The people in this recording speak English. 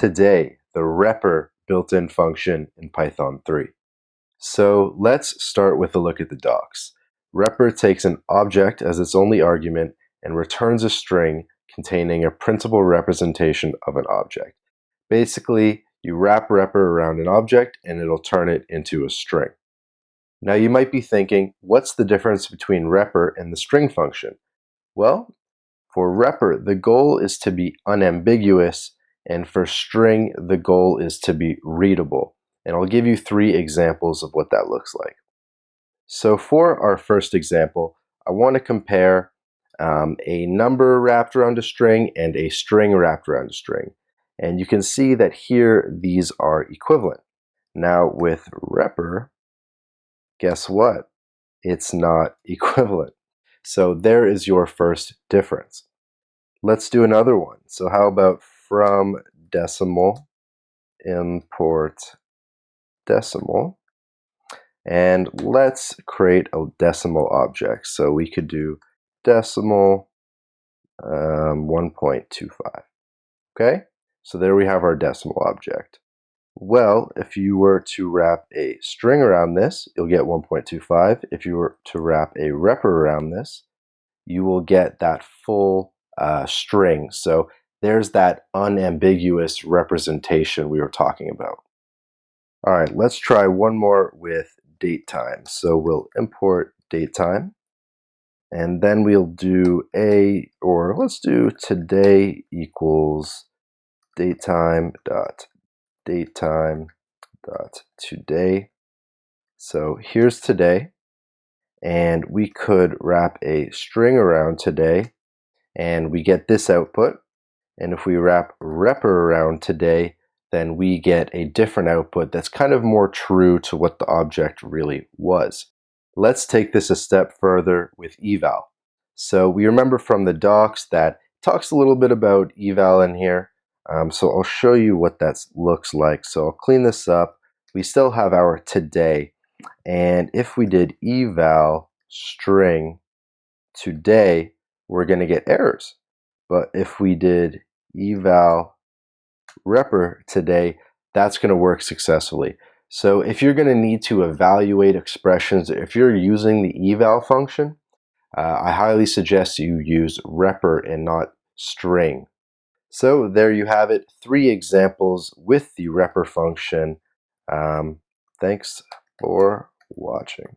today, the repr built-in function in Python 3. So let's start with a look at the docs. Repr takes an object as its only argument and returns a string containing a printable representation of an object. Basically, you wrap repr around an object and it'll turn it into a string. Now you might be thinking, what's the difference between repr and the string function? Well, for repr, the goal is to be unambiguous, and for string, the goal is to be readable. And I'll give you 3 examples of what that looks like. So for our first example, I want to compare a number wrapped around a string and a string wrapped around a string. And you can see that here these are equivalent. Now with repr, guess what? It's not equivalent. So there is your first difference. Let's do another one. So how about from decimal, import decimal, and let's create a decimal object. So we could do decimal 1.25. Okay, so there we have our decimal object. Well, if you were to wrap a string around this, you'll get 1.25. If you were to wrap a repr around this, you will get that full string. So there's that unambiguous representation we were talking about. All right, let's try one more with datetime. So we'll import datetime, and then we'll do let's do today equals datetime dot today. So here's today, and we could wrap a string around today, and we get this output. And if we wrap repr around today, then we get a different output that's kind of more true to what the object really was. Let's take this a step further with eval. So we remember from the docs that it talks a little bit about eval in here. So I'll show you what that looks like. So I'll clean this up. We still have our today. And if we did eval string today, we're going to get errors. But if we did eval repr today, that's going to work successfully. So if you're going to need to evaluate expressions, if you're using the eval function, I highly suggest you use repr and not string. So there you have it, 3 examples with the repr function. Thanks for watching.